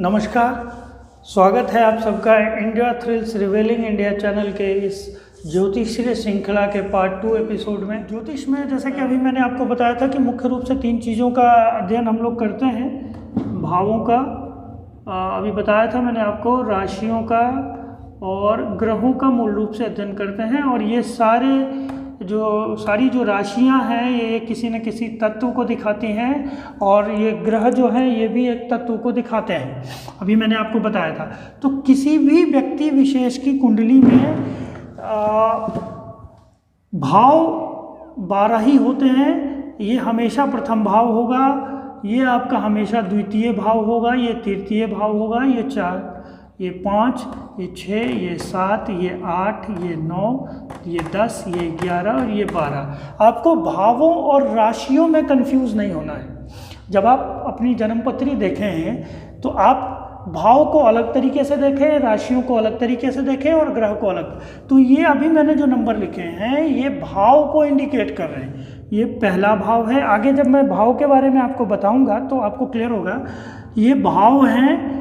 नमस्कार, स्वागत है आप सबका India thrills revealing India channel के इस ज्योतिषीय श्रृंखला के पार्ट 2 एपिसोड में। ज्योतिष में जैसा कि अभी मैंने आपको बताया था कि मुख्य रूप से 3 चीज़ों का अध्ययन हम लोग करते हैं। भावों का अभी बताया था मैंने आपको, राशियों का और ग्रहों का मूल रूप से अध्ययन करते हैं। और ये सारी जो राशियां हैं ये किसी न किसी तत्व को दिखाती हैं और ये ग्रह जो हैं ये भी एक तत्व को दिखाते हैं, अभी मैंने आपको बताया था। तो किसी भी व्यक्ति विशेष की कुंडली में भाव 12 ही होते हैं। ये हमेशा प्रथम भाव होगा, ये आपका हमेशा द्वितीय भाव होगा, ये तृतीय भाव होगा, ये 4, ये 5, ये 6, ये 7, ये 8, ये 9, ये 10, ये 11 और ये 12। आपको भावों और राशियों में कंफ्यूज नहीं होना है। जब आप अपनी जन्मपत्री देखें हैं तो आप भाव को अलग तरीके से देखें, राशियों को अलग तरीके से देखें और ग्रह को अलग। तो ये अभी मैंने जो नंबर लिखे हैं ये भाव को इंडिकेट कर रहे हैं। ये पहला भाव है। आगे जब मैं भाव के बारे में आपको बताऊंगा तो आपको क्लियर होगा। ये भाव हैं,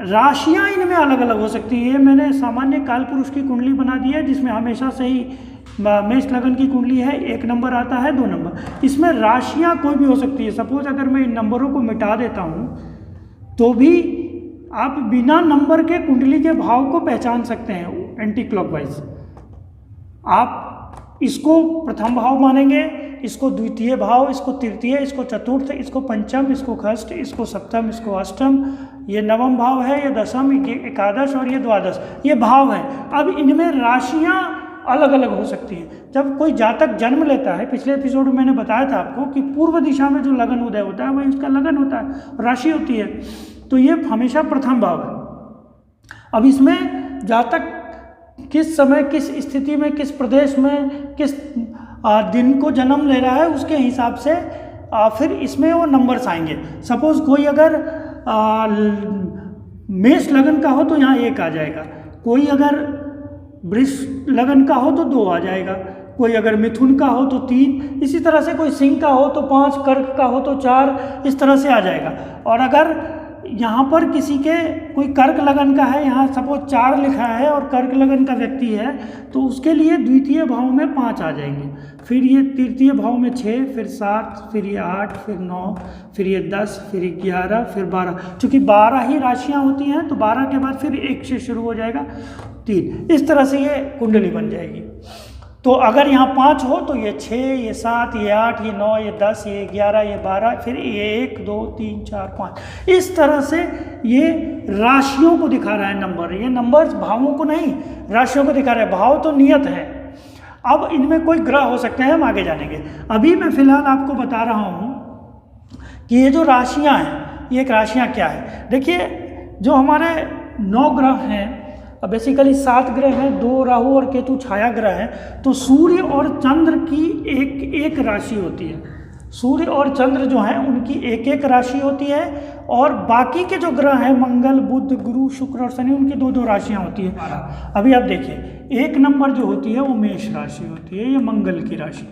राशियां इनमें अलग अलग हो सकती है। मैंने सामान्य काल पुरुष की कुंडली बना दी है जिसमें हमेशा से ही मेष लगन की कुंडली है, 1 नंबर आता है, 2 नंबर। इसमें राशियां कोई भी हो सकती है। सपोज अगर मैं इन नंबरों को मिटा देता हूं तो भी आप बिना नंबर के कुंडली के भाव को पहचान सकते हैं एंटी क्लॉकवाइज। आप इसको प्रथम भाव मानेंगे, इसको द्वितीय भाव, इसको तृतीय, इसको चतुर्थ, इसको पंचम, इसको षष्ठ, इसको सप्तम, इसको अष्टम, ये नवम भाव है, ये दशम, ये एकादश और ये द्वादश, ये भाव है। अब इनमें राशियां अलग अलग हो सकती हैं। जब कोई जातक जन्म लेता है, पिछले एपिसोड में मैंने बताया था आपको कि पूर्व दिशा में जो लगन उदय होता है वही उसका लगन होता है, राशि होती है। तो ये हमेशा प्रथम भाव है। अब इसमें जातक किस समय, किस स्थिति में, किस प्रदेश में, किस दिन को जन्म ले रहा है उसके हिसाब से फिर इसमें वो नंबर्स आएंगे। सपोज कोई अगर मेष लगन का हो तो यहाँ 1 आ जाएगा, कोई अगर वृष लगन का हो तो 2 आ जाएगा, कोई अगर मिथुन का हो तो 3, इसी तरह से कोई सिंह का हो तो 5, कर्क का हो तो 4, इस तरह से आ जाएगा। और अगर यहाँ पर किसी के कोई कर्क लगन का है, यहाँ सपोज 4 लिखा है और कर्क लगन का व्यक्ति है तो उसके लिए द्वितीय भाव में 5 आ जाएंगे, फिर ये तृतीय भाव में 6, फिर 7, फिर ये 8, फिर 9, फिर ये 10, फिर 11, फिर 12। चूँकि 12 ही राशियाँ होती हैं तो 12 के बाद फिर 1 से शुरू हो जाएगा 3। इस तरह से ये कुंडली बन जाएगी। तो अगर यहाँ 5 हो तो ये 6, ये 7, ये 8, ये 9, ये 10, ये 11, ये 12, फिर ये 1, 2, 3, 4, 5। इस तरह से ये राशियों को दिखा रहा है नंबर। ये नंबर्स भावों को नहीं, राशियों को दिखा रहा है। भाव तो नियत है। अब इनमें कोई ग्रह हो सकते हैं, हम आगे जानेंगे। अभी मैं फिलहाल आपको बता रहा हूँ कि ये जो राशियाँ हैं, ये राशियाँ क्या है। देखिए, जो हमारे 9 ग्रह हैं, बेसिकली 7 ग्रह हैं, 2 राहु और केतु छाया ग्रह हैं। तो सूर्य और चंद्र की एक राशि होती है। सूर्य और चंद्र जो हैं उनकी एक राशि होती है और बाकी के जो ग्रह हैं मंगल, बुध, गुरु, शुक्र और शनि, उनकी 2 राशियां होती हैं। अभी आप देखिए, 1 नंबर जो होती है वो मेष राशि होती है, ये मंगल की राशि।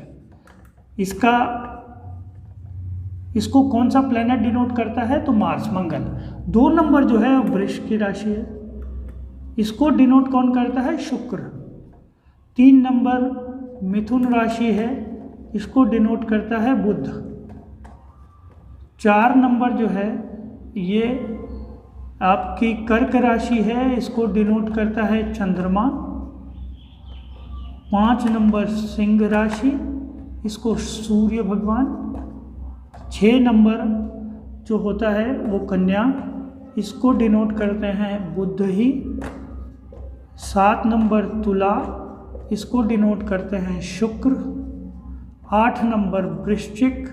इसको कौन सा प्लेनेट डिनोट करता है तो मार्स, मंगल। 2 नंबर जो है वृष की राशि है, इसको डिनोट कौन करता है, शुक्र। 3 नंबर मिथुन राशि है, इसको डिनोट करता है बुध। 4 नंबर जो है ये आपकी कर्क राशि है, इसको डिनोट करता है चंद्रमा। 5 नंबर सिंह राशि, इसको सूर्य भगवान। 6 नंबर जो होता है वो कन्या, इसको डिनोट करते हैं बुध ही। 7 नंबर तुला, इसको डिनोट करते हैं शुक्र। 8 नंबर वृश्चिक,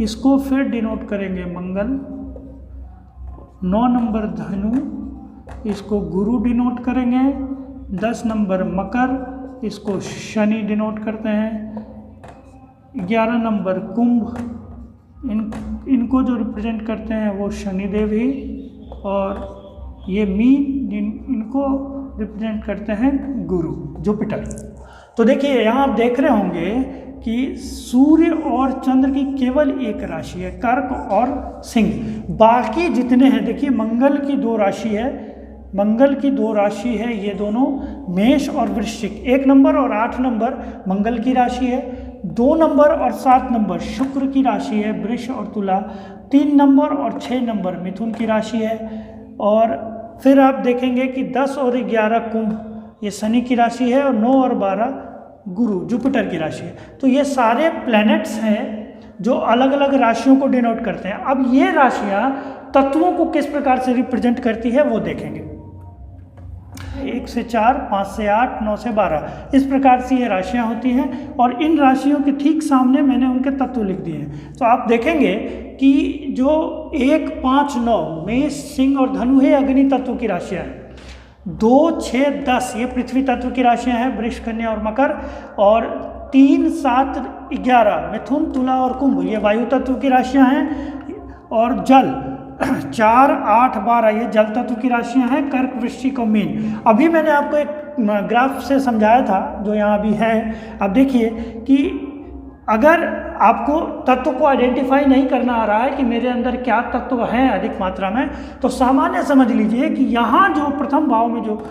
इसको फिर डिनोट करेंगे मंगल। 9 नंबर धनु, इसको गुरु डिनोट करेंगे। 10 नंबर मकर, इसको शनि डिनोट करते हैं। 11 नंबर कुंभ, इनको जो रिप्रेजेंट करते हैं वो शनिदेव ही। और ये मीन, इनको रिप्रेजेंट करते हैं गुरु, जुपिटर। तो देखिए यहाँ आप देख रहे होंगे कि सूर्य और चंद्र की केवल एक राशि है, कर्क और सिंह। बाकी जितने हैं, देखिए मंगल की 2 राशि है, मंगल की 2 राशि है, ये दोनों मेष और वृश्चिक। 1 नंबर और 8 नंबर मंगल की राशि है, 2 नंबर और 7 नंबर शुक्र की राशि है, वृष और तुला। 3 नंबर और 6 नंबर मिथुन की राशि है। और फिर आप देखेंगे कि 10 और 11 कुंभ ये शनि की राशि है, और 9 और 12 गुरु जुपिटर की राशि है। तो ये सारे प्लैनेट्स हैं जो अलग अलग राशियों को डिनोट करते हैं। अब ये राशियां तत्वों को किस प्रकार से रिप्रेजेंट करती है वो देखेंगे। 1 से 4, 5 से 8, 9 से 12, इस प्रकार से ये राशियां होती हैं। और इन राशियों के ठीक सामने मैंने उनके तत्व लिख दिए हैं। तो आप देखेंगे कि जो 1, 5, 9 मेष, सिंह और धनु है अग्नि तत्व की राशियां हैं। 2, 6, 10 ये पृथ्वी तत्व की राशियां हैं, वृष, कन्या और मकर। और 3, 7, 11 मिथुन, तुला और कुंभ ये वायु तत्व की राशियां हैं। और जल 4, 8, 12 ये जल तत्व की राशियां हैं, कर्क, वृश्चिक और मीन। अभी मैंने आपको एक ग्राफ से समझाया था जो यहाँ भी है। अब देखिए कि अगर आपको तत्व को आइडेंटिफाई नहीं करना आ रहा है कि मेरे अंदर क्या तत्व हैं अधिक मात्रा में, तो सामान्य समझ लीजिए कि यहाँ जो प्रथम भाव में जो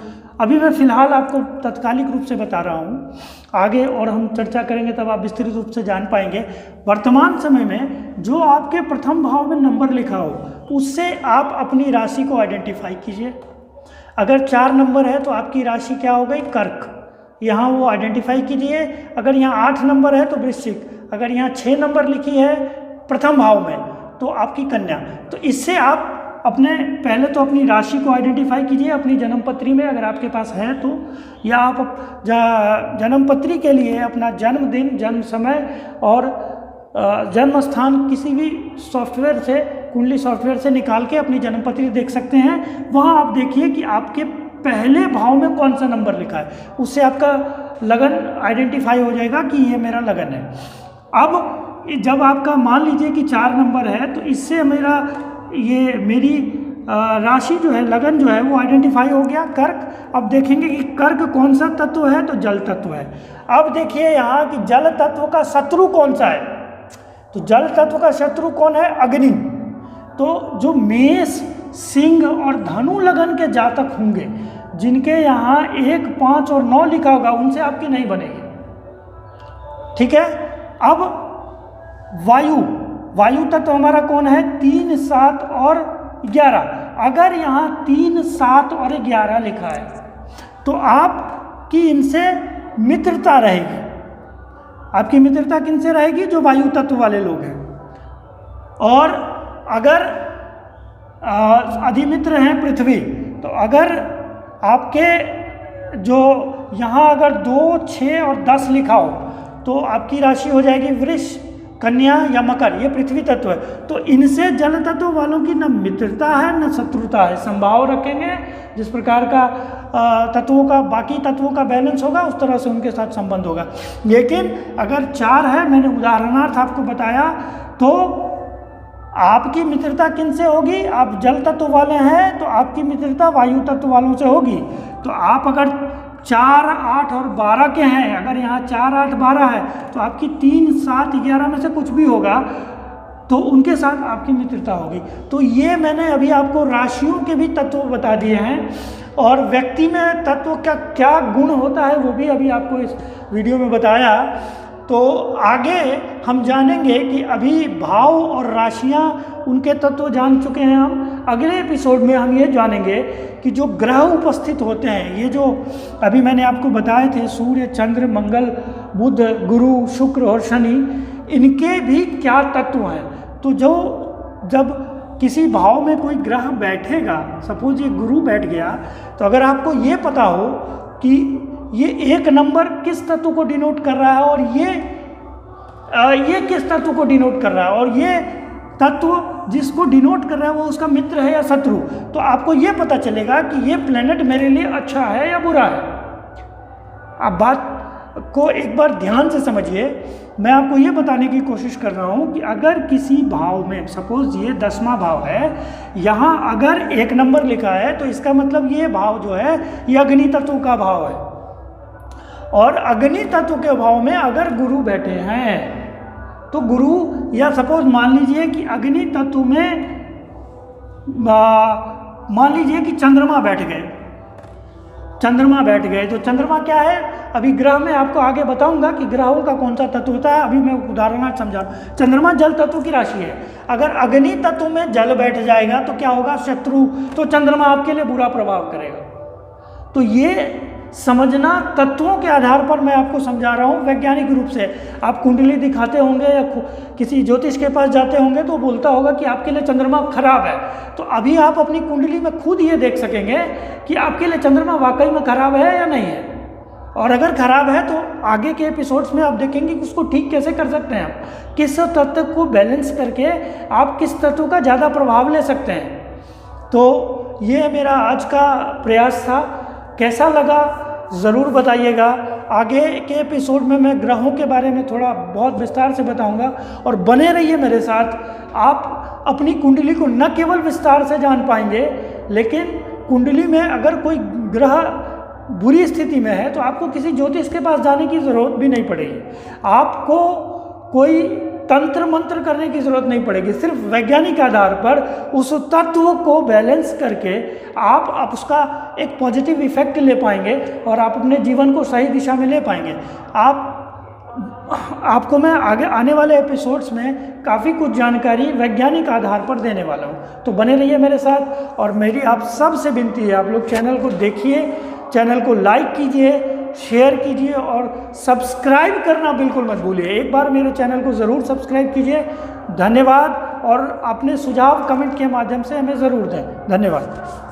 अभी मैं फिलहाल आपको तत्कालिक रूप से बता रहा हूँ, आगे और हम चर्चा करेंगे तब आप विस्तृत रूप से जान पाएंगे। वर्तमान समय में जो आपके प्रथम भाव में नंबर लिखा हो उससे आप अपनी राशि को आइडेंटिफाई कीजिए। अगर 4 नंबर है तो आपकी राशि क्या हो गई? कर्क, यहाँ वो आइडेंटिफाई कीजिए। अगर यहाँ 8 नंबर है तो वृश्चिक, अगर यहाँ 6 नंबर लिखी है प्रथम भाव में तो आपकी कन्या। तो इससे आप अपने पहले तो अपनी राशि को आइडेंटिफाई कीजिए अपनी जन्मपत्री में अगर आपके पास है तो, या आप जन्मपत्री के लिए अपना जन्मदिन, जन्म समय और जन्म स्थान किसी भी सॉफ्टवेयर से, कुंडली सॉफ्टवेयर से निकाल के अपनी जन्मपत्री देख सकते हैं। वहाँ आप देखिए कि आपके पहले भाव में कौन सा नंबर लिखा है, उससे आपका लगन आइडेंटिफाई हो जाएगा कि ये मेरा लगन है। अब जब आपका मान लीजिए कि 4 नंबर है तो इससे मेरी राशि जो है, लगन जो है वो आइडेंटिफाई हो गया, कर्क। अब देखेंगे कि कर्क कौन सा तत्व है, तो जल तत्व है। अब देखिए यहाँ कि जल तत्व का शत्रु कौन सा है, तो जल तत्व का शत्रु कौन है? अग्नि। तो जो मेष, सिंह और धनु लगन के जातक होंगे जिनके यहाँ 1, 5 और 9 लिखा होगा उनसे आपकी नहीं बनेगी, ठीक है। अब वायु तत्व हमारा कौन है? 3, 7 और 11। अगर यहाँ 3, 7 और 11 लिखा है तो आपकी इनसे मित्रता रहेगी। आपकी मित्रता किनसे रहेगी? जो वायु तत्व वाले लोग हैं। और अगर अधिमित्र हैं पृथ्वी, तो अगर आपके जो यहाँ अगर 2, 6 और 10 लिखा हो तो आपकी राशि हो जाएगी वृष, कन्या या मकर, ये पृथ्वी तत्व है। तो इनसे जल तत्व वालों की न मित्रता है न शत्रुता है। संभाव रखेंगे जिस प्रकार का तत्वों का, बाकी तत्वों का बैलेंस होगा उस तरह से उनके साथ संबंध होगा। लेकिन अगर 4 है, मैंने उदाहरणार्थ आपको बताया, तो आपकी मित्रता किनसे होगी? आप जल तत्व वाले हैं तो आपकी मित्रता वायु तत्व वालों से होगी। तो आप अगर 4, 8 और 12 के हैं, अगर यहाँ 4, 8, 12 है तो आपकी 3, 7, 11 में से कुछ भी होगा तो उनके साथ आपकी मित्रता होगी। तो ये मैंने अभी आपको राशियों के भी तत्व बता दिए हैं, और व्यक्ति में तत्व का क्या गुण होता है वो भी अभी आपको इस वीडियो में बताया। तो आगे हम जानेंगे कि अभी भाव और राशियां, उनके तत्व जान चुके हैं हम। अगले एपिसोड में हम ये जानेंगे कि जो ग्रह उपस्थित होते हैं, ये जो अभी मैंने आपको बताए थे, सूर्य, चंद्र, मंगल, बुध, गुरु, शुक्र और शनि, इनके भी क्या तत्व हैं। तो जब किसी भाव में कोई ग्रह बैठेगा, सपोज ये गुरु बैठ गया, तो अगर आपको ये पता हो कि ये 1 नंबर किस तत्व को डिनोट कर रहा है और ये किस तत्व को डिनोट कर रहा है, और ये तत्व जिसको डिनोट कर रहा है वो उसका मित्र है या शत्रु, तो आपको ये पता चलेगा कि ये प्लेनेट मेरे लिए अच्छा है या बुरा है। आप बात को एक बार ध्यान से समझिए। मैं आपको ये बताने की कोशिश कर रहा हूँ कि अगर किसी भाव में, सपोज ये 10वां भाव है, यहाँ अगर 1 नंबर लिखा है तो इसका मतलब ये भाव जो है ये अग्नि तत्व का भाव है। और अग्नि तत्व के भाव में अगर गुरु बैठे हैं तो गुरु, या सपोज मान लीजिए कि अग्नि तत्व में मान लीजिए कि चंद्रमा बैठ गए, चंद्रमा बैठ गए। तो चंद्रमा क्या है, अभी ग्रह में आपको आगे बताऊंगा कि ग्रहों का कौन सा तत्व होता है, अभी मैं उदाहरणार्थ समझा। चंद्रमा जल तत्व की राशि है, अगर अग्नि तत्व में जल बैठ जाएगा तो क्या होगा, शत्रु, तो चंद्रमा आपके लिए बुरा प्रभाव करेगा। तो ये समझना, तत्वों के आधार पर मैं आपको समझा रहा हूँ वैज्ञानिक रूप से। आप कुंडली दिखाते होंगे या किसी ज्योतिष के पास जाते होंगे तो बोलता होगा कि आपके लिए चंद्रमा खराब है, तो अभी आप अपनी कुंडली में खुद ये देख सकेंगे कि आपके लिए चंद्रमा वाकई में खराब है या नहीं है। और अगर खराब है तो आगे के एपिसोड्स में आप देखेंगे कि उसको ठीक कैसे कर सकते हैं, आप किस तत्व को बैलेंस करके आप किस तत्व का ज़्यादा प्रभाव ले सकते हैं। तो ये मेरा आज का प्रयास था, कैसा लगा ज़रूर बताइएगा। आगे के एपिसोड में मैं ग्रहों के बारे में थोड़ा बहुत विस्तार से बताऊंगा, और बने रहिए मेरे साथ। आप अपनी कुंडली को न केवल विस्तार से जान पाएंगे, लेकिन कुंडली में अगर कोई ग्रह बुरी स्थिति में है तो आपको किसी ज्योतिष के पास जाने की ज़रूरत भी नहीं पड़ेगी, आपको कोई तंत्र मंत्र करने की ज़रूरत नहीं पड़ेगी। सिर्फ वैज्ञानिक आधार पर उस तत्व को बैलेंस करके आप उसका एक पॉजिटिव इफेक्ट ले पाएंगे और आप अपने जीवन को सही दिशा में ले पाएंगे। आपको मैं आगे आने वाले एपिसोड्स में काफ़ी कुछ जानकारी वैज्ञानिक आधार पर देने वाला हूँ, तो बने रहिए मेरे साथ। और मेरी आप सब से विनती है, आप लोग चैनल को देखिए, चैनल को लाइक कीजिए, शेयर कीजिए और सब्सक्राइब करना बिल्कुल मत भूलिए। एक बार मेरे चैनल को ज़रूर सब्सक्राइब कीजिए। धन्यवाद, और अपने सुझाव कमेंट के माध्यम से हमें ज़रूर दें। धन्यवाद।